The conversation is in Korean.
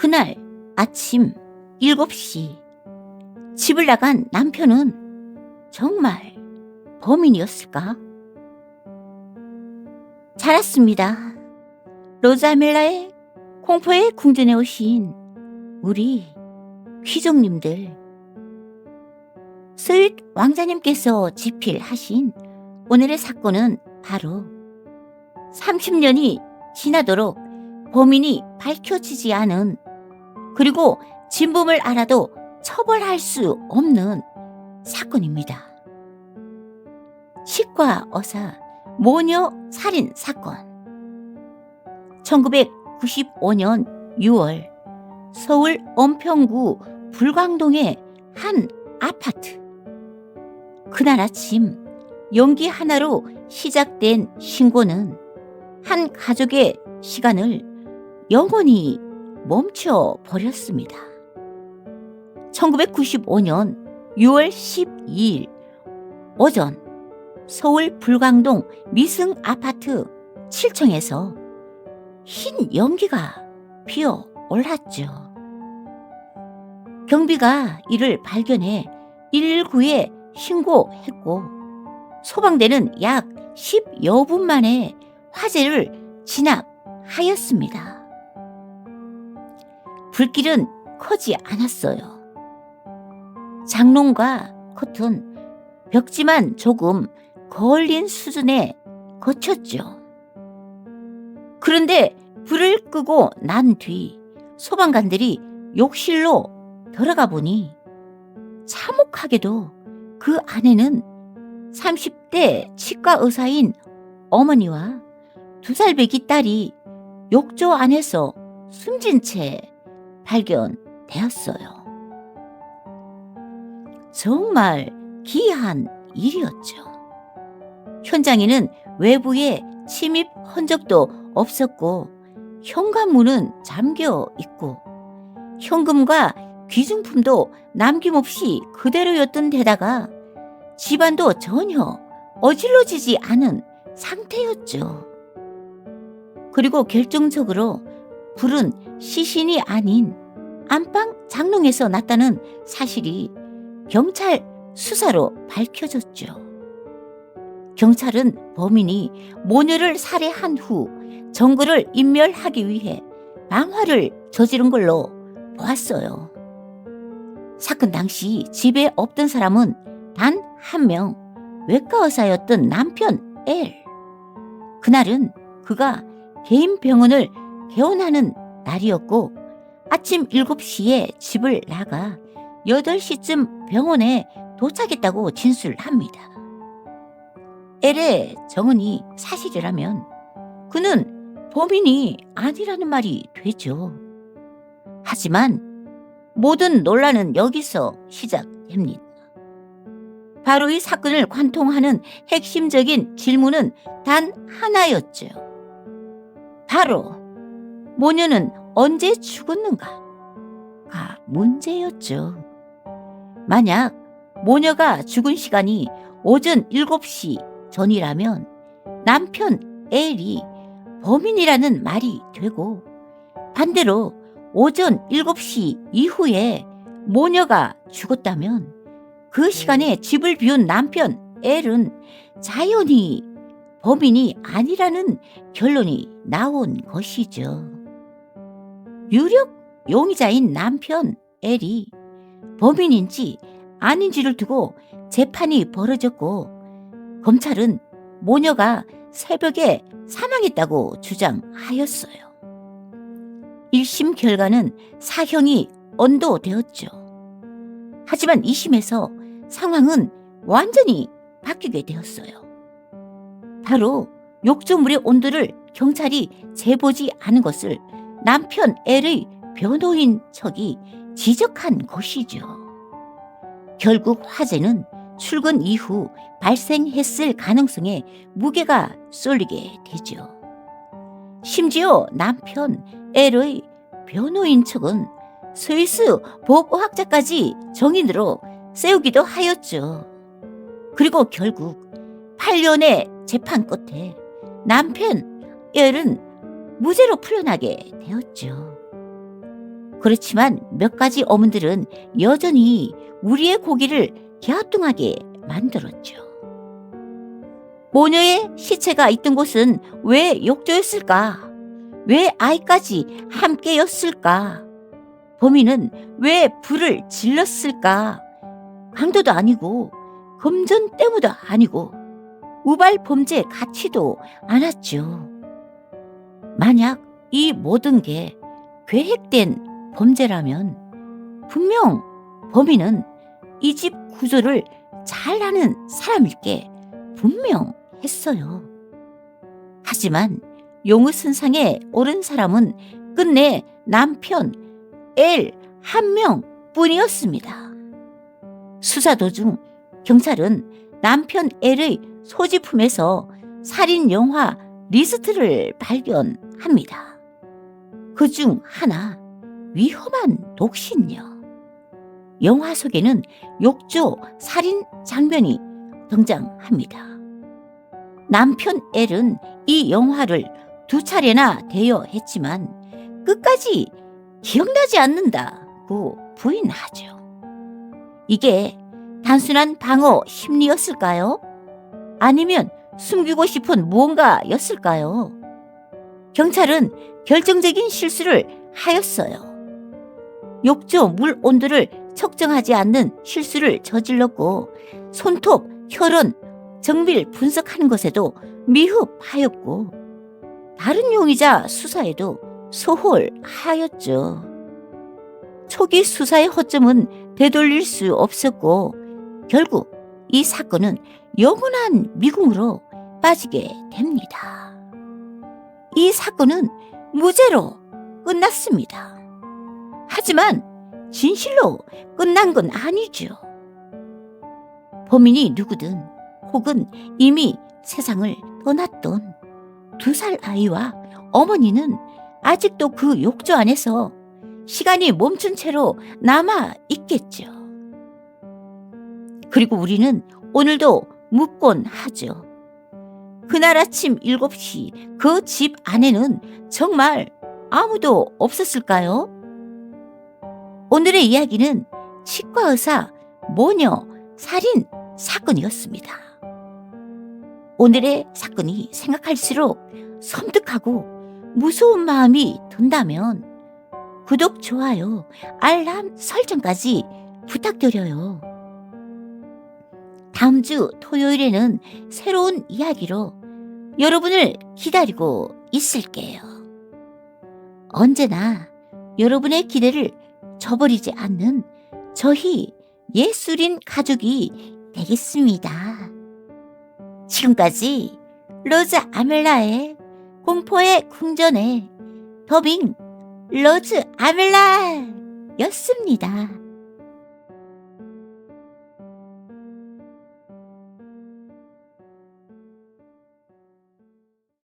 그날 아침 7시 집을 나간 남편은 정말 범인이었을까? 잘 왔습니다. 로자멜라의 공포에 궁전에 오신 우리 귀족님들. 스윗 왕자님께서 집필하신 오늘의 사건은 바로 30년이 지나도록 범인이 밝혀지지 않은, 그리고 진범을 알아도 처벌할 수 없는 사건입니다. 치과 의사 모녀 살인 사건. 1995년 6월 서울 은평구 불광동의 한 아파트. 그날 아침 연기 하나로 시작된 신고는 한 가족의 시간을 영원히 멈춰 버렸습니다. 1995년 6월 12일 오전 서울 불광동 미승 아파트 7층에서 흰 연기가 피어 올랐죠. 경비가 이를 발견해 119에 신고했고 소방대는 약 10여 분 만에 화재를 진압하였습니다. 불길은 커지 않았어요. 장롱과 커튼, 벽지만 조금 걸린 수준에 거쳤죠. 그런데 불을 끄고 난 뒤 소방관들이 욕실로 들어가 보니 참혹하게도 그 안에는 30대 치과 의사인 어머니와 2살 배기 딸이 욕조 안에서 숨진 채 발견되었어요. 정말 기이한 일이었죠. 현장에는 외부에 침입 흔적도 없었고 현관문은 잠겨 있고 현금과 귀중품도 남김없이 그대로였던 데다가 집안도 전혀 어질러지지 않은 상태였죠. 그리고 결정적으로 불은 시신이 아닌 안방 장롱에서 났다는 사실이 경찰 수사로 밝혀졌죠. 경찰은 범인이 모녀를 살해한 후 정거를 인멸하기 위해 방화를 저지른 걸로 보았어요. 사건 당시 집에 없던 사람은 단 한 명, 외과 의사였던 남편 L. 그날은 그가 개인 병원을 개원하는 날이었고 아침 7시에 집을 나가 8시쯤 병원에 도착했다고 진술합니다. L의 정언이 사실이라면 그는 범인이 아니라는 말이 되죠. 하지만 모든 논란은 여기서 시작됩니다. 바로 이 사건을 관통하는 핵심적인 질문은 단 하나였죠. 바로 모녀는 언제 죽었는가가 문제였죠. 만약 모녀가 죽은 시간이 오전 7시 전이라면 남편 L이 범인이라는 말이 되고 반대로 오전 7시 이후에 모녀가 죽었다면 그 시간에 집을 비운 남편 L은 자연히 범인이 아니라는 결론이 나온 것이죠. 유력 용의자인 남편 L이 범인인지 아닌지를 두고 재판이 벌어졌고 검찰은 모녀가 새벽에 사망했다고 주장하였어요. 1심 결과는 사형이 언도되었죠. 하지만 2심에서 상황은 완전히 바뀌게 되었어요. 바로 욕조물의 온도를 경찰이 재보지 않은 것을 남편 L의 변호인 척이 지적한 것이죠. 결국 화재는 출근 이후 발생했을 가능성에 무게가 쏠리게 되죠. 심지어 남편 L의 변호인 척은 스위스 법학자까지 정인으로 세우기도 하였죠. 그리고 결국 8년의 재판 끝에 남편 L은 무죄로 풀려나게 되었죠. 그렇지만 몇 가지 어문들은 여전히 우리의 고기를 갸우뚱하게 만들었죠. 모녀의 시체가 있던 곳은 왜 욕조였을까? 왜 아이까지 함께였을까? 범인은 왜 불을 질렀을까? 강도도 아니고 금전 때문도 아니고 우발 범죄 같지도 않았죠. 만약 이 모든 게 계획된 범죄라면 분명 범인은 이 집 구조를 잘 아는 사람일 게 분명했어요. 하지만 용의선상에 오른 사람은 끝내 남편 L 한 명뿐이었습니다. 수사 도중 경찰은 남편 L의 소지품에서 살인 영화 리스트를 발견합니다. 그중 하나, 위험한 독신녀. 영화 속에는 욕조 살인 장면이 등장합니다. 남편 L은 이 영화를 2차례나 대여했지만 끝까지 기억나지 않는다고 부인하죠. 이게 단순한 방어 심리였을까요? 아니면 숨기고 싶은 무언가였을까요? 경찰은 결정적인 실수를 하였어요. 욕조 물 온도를 측정하지 않는 실수를 저질렀고 손톱, 혈흔, 정밀 분석하는 것에도 미흡하였고 다른 용의자 수사에도 소홀하였죠. 초기 수사의 허점은 되돌릴 수 없었고 결국 이 사건은 영원한 미궁으로 빠지게 됩니다. 이 사건은 무죄로 끝났습니다. 하지만 진실로 끝난 건 아니죠. 범인이 누구든 혹은 이미 세상을 떠났던 2살 아이와 어머니는 아직도 그 욕조 안에서 시간이 멈춘 채로 남아 있겠죠. 그리고 우리는 오늘도 묻곤 하죠. 그날 아침 7시 그 집 안에는 정말 아무도 없었을까요? 오늘의 이야기는 치과 의사 모녀 살인 사건이었습니다. 오늘의 사건이 생각할수록 섬뜩하고 무서운 마음이 든다면 구독, 좋아요, 알람 설정까지 부탁드려요. 다음 주 토요일에는 새로운 이야기로 여러분을 기다리고 있을게요. 언제나 여러분의 기대를 저버리지 않는 저희 예술인 가족이 되겠습니다. 지금까지 로즈 아멜라의 공포의 궁전의 더빙 로즈 아멜라였습니다.